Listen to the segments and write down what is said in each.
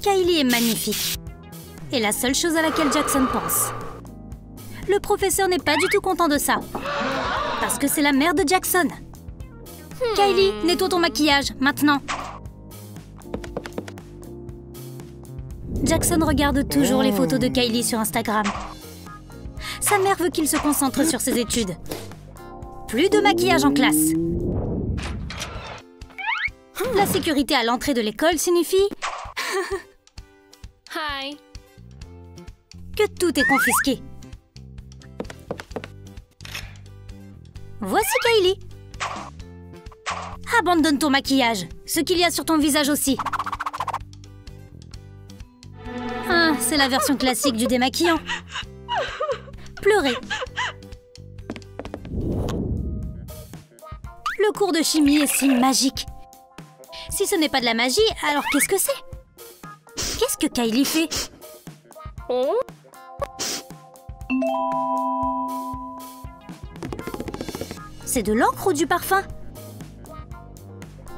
Kylie est magnifique. Et la seule chose à laquelle Jackson pense. Le professeur n'est pas du tout content de ça. Parce que c'est la mère de Jackson. Kylie, nettoie ton maquillage, maintenant. Jackson regarde toujours les photos de Kylie sur Instagram. Sa mère veut qu'il se concentre sur ses études. Plus de maquillage en classe. La sécurité à l'entrée de l'école signifie Hi. que tout est confisqué. Voici Kylie. Abandonne ton maquillage, ce qu'il y a sur ton visage aussi. Ah, c'est la version classique du démaquillant. Pleurer. Le cours de chimie est si magique. Si ce n'est pas de la magie, alors qu'est-ce que c'est? Qu'est-ce que Kylie fait? C'est de l'encre ou du parfum?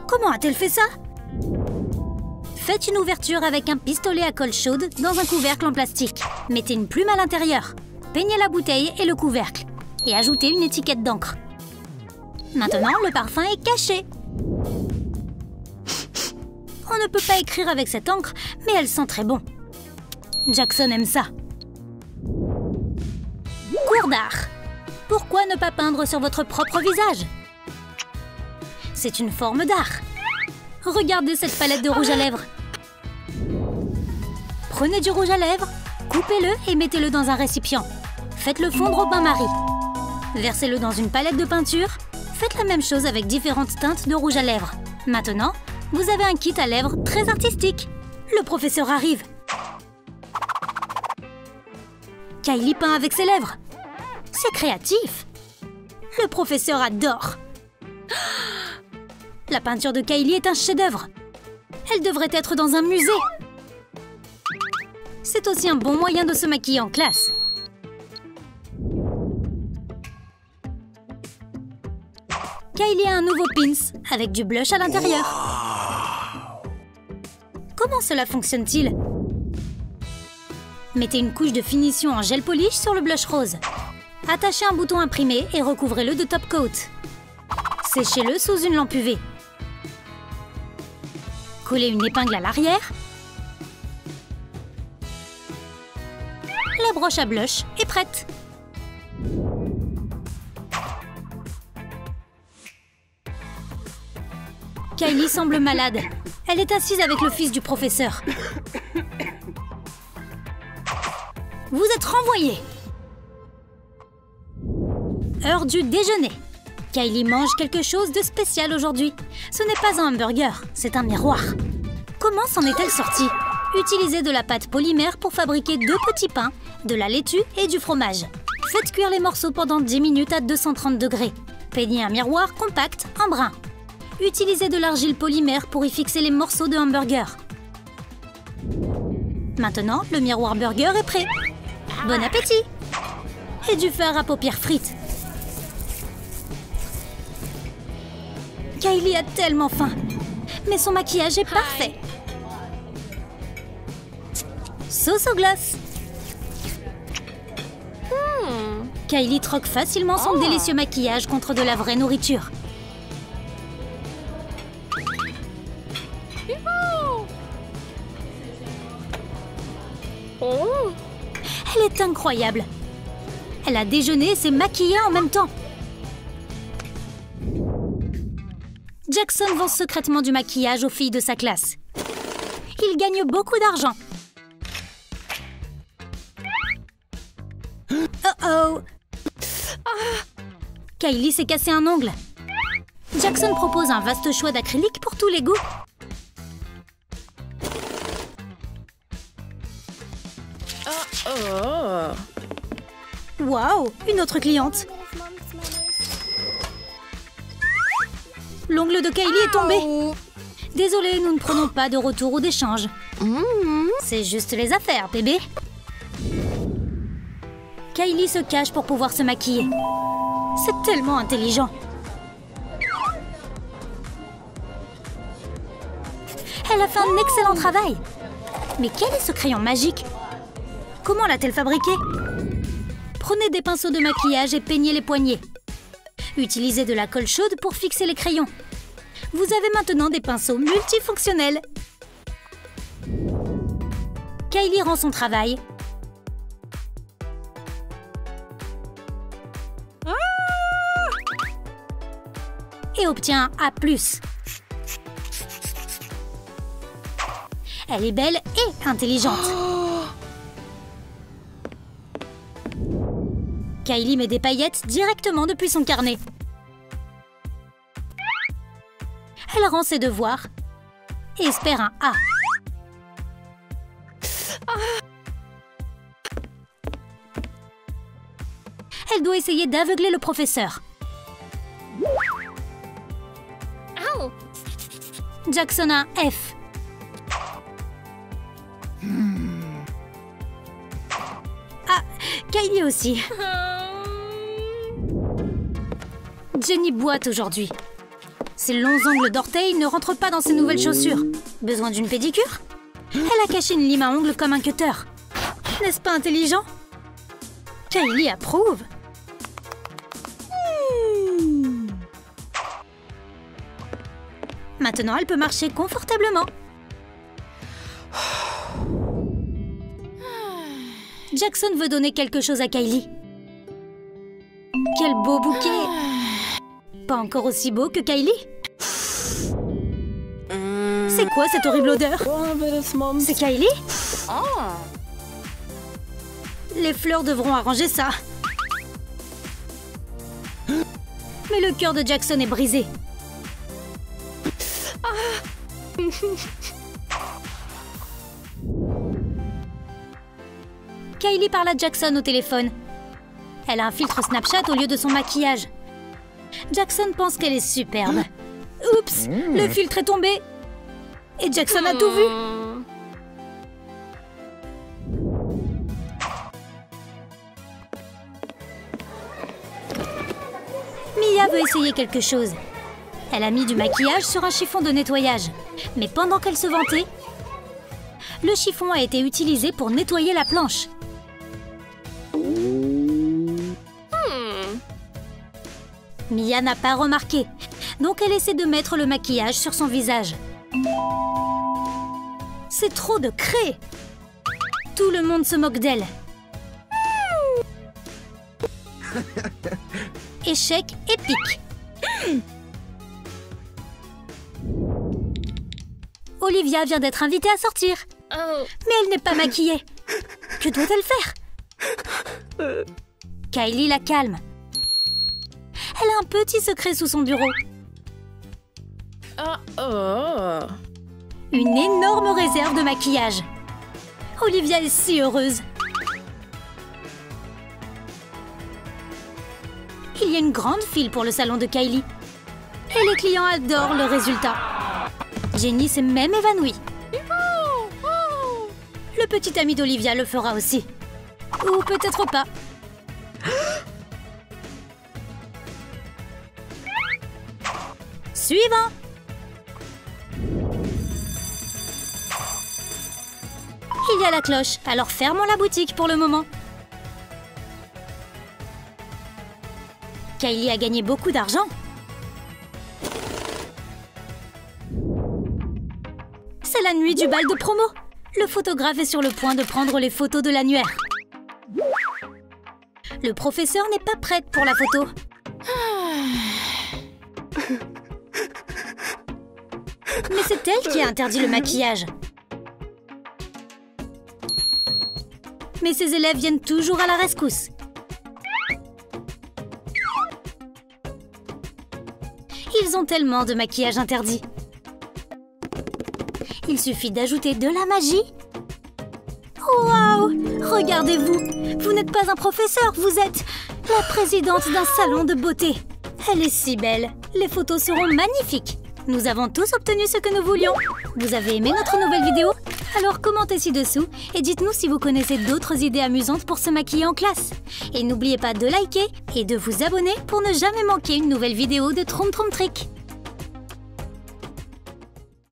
Comment a-t-elle fait ça? Faites une ouverture avec un pistolet à colle chaude dans un couvercle en plastique. Mettez une plume à l'intérieur. Peignez la bouteille et le couvercle. Et ajoutez une étiquette d'encre. Maintenant, le parfum est caché. On ne peut pas écrire avec cette encre, mais elle sent très bon. Jackson aime ça. Cours d'art. Pourquoi ne pas peindre sur votre propre visage? C'est une forme d'art. Regardez cette palette de rouge à lèvres. Prenez du rouge à lèvres, coupez-le et mettez-le dans un récipient. Faites-le fondre au bain-marie. Versez-le dans une palette de peinture. Faites la même chose avec différentes teintes de rouge à lèvres. Maintenant, vous avez un kit à lèvres très artistique. Le professeur arrive. Kylie peint avec ses lèvres. C'est créatif. Le professeur adore. La peinture de Kylie est un chef-d'œuvre. Elle devrait être dans un musée. C'est aussi un bon moyen de se maquiller en classe. Kylie a un nouveau pins avec du blush à l'intérieur. Comment cela fonctionne-t-il? Mettez une couche de finition en gel polish sur le blush rose. Attachez un bouton imprimé et recouvrez-le de top coat. Séchez-le sous une lampe UV. Collez une épingle à l'arrière. La broche à blush est prête. Kylie semble malade. Elle est assise avec le fils du professeur. Vous êtes renvoyés. Heure du déjeuner. Kylie mange quelque chose de spécial aujourd'hui. Ce n'est pas un hamburger, c'est un miroir. Comment s'en est-elle sortie? Utilisez de la pâte polymère pour fabriquer 2 petits pains, de la laitue et du fromage. Faites cuire les morceaux pendant 10 minutes à 230 degrés. Peignez un miroir compact en brun. Utilisez de l'argile polymère pour y fixer les morceaux de hamburger. Maintenant, le miroir burger est prêt. Bon appétit! Et du fard à paupières frites. Kylie a tellement faim. Mais son maquillage est parfait. Sauce aux glaces. Kylie troque facilement son délicieux maquillage contre de la vraie nourriture. Elle est incroyable. Elle a déjeuné et s'est maquillée en même temps. Jackson vend secrètement du maquillage aux filles de sa classe. Il gagne beaucoup d'argent. Oh oh! Kylie s'est cassé un ongle. Jackson propose un vaste choix d'acrylique pour tous les goûts. Waouh! Une autre cliente. L'ongle de Kylie est tombé. Désolée, nous ne prenons pas de retour ou d'échange. C'est juste les affaires, bébé. Kylie se cache pour pouvoir se maquiller. C'est tellement intelligent. Elle a fait un excellent travail. Mais quel est ce crayon magique? Comment l'a-t-elle fabriqué? Prenez des pinceaux de maquillage et peignez les poignets. Utilisez de la colle chaude pour fixer les crayons. Vous avez maintenant des pinceaux multifonctionnels. Kylie rend son travail. Et obtient un A+. Elle est belle et intelligente. Kylie met des paillettes directement depuis son carnet. Elle rend ses devoirs et espère un A. Elle doit essayer d'aveugler le professeur. Jackson a un F. Ah, Kylie aussi. Jenny boite aujourd'hui. Ses longs ongles d'orteil ne rentrent pas dans ses nouvelles chaussures. Besoin d'une pédicure? Elle a caché une lime à ongles comme un cutter. N'est-ce pas intelligent? Kylie approuve. Maintenant, elle peut marcher confortablement. Jackson veut donner quelque chose à Kylie. Quel beau bouquet! Pas encore aussi beau que Kylie? C'est quoi cette horrible odeur? C'est Kylie? Les fleurs devront arranger ça. Mais le cœur de Jackson est brisé. Kylie parle à Jackson au téléphone. Elle a un filtre Snapchat au lieu de son maquillage. Jackson pense qu'elle est superbe. Oups, le filtre est tombé. Et Jackson a tout vu. Mia veut essayer quelque chose. Elle a mis du maquillage sur un chiffon de nettoyage. Mais pendant qu'elle se vantait, le chiffon a été utilisé pour nettoyer la planche. Mia n'a pas remarqué, donc elle essaie de mettre le maquillage sur son visage. C'est trop de craie! Tout le monde se moque d'elle. Échec épique. Olivia vient d'être invitée à sortir. Mais elle n'est pas maquillée. Que doit-elle faire? Kylie la calme. Elle a un petit secret sous son bureau. Une énorme réserve de maquillage. Olivia est si heureuse. Il y a une grande file pour le salon de Kylie. Et les clients adorent le résultat. Jenny s'est même évanouie. Le petit ami d'Olivia le fera aussi. Ou peut-être pas. Suivant. Il y a la cloche, alors fermons la boutique pour le moment. Kylie a gagné beaucoup d'argent. C'est la nuit du bal de promo. Le photographe est sur le point de prendre les photos de l'annuaire. Le professeur n'est pas prêt pour la photo. Mais c'est elle qui a interdit le maquillage. Mais ses élèves viennent toujours à la rescousse. Ils ont tellement de maquillage interdit. Il suffit d'ajouter de la magie. Waouh! Regardez-vous! Vous n'êtes pas un professeur, vous êtes la présidente d'un salon de beauté. Elle est si belle. Les photos seront magnifiques. Nous avons tous obtenu ce que nous voulions. Vous avez aimé notre nouvelle vidéo? Alors commentez ci-dessous et dites-nous si vous connaissez d'autres idées amusantes pour se maquiller en classe. Et n'oubliez pas de liker et de vous abonner pour ne jamais manquer une nouvelle vidéo de Troum Troum Trick.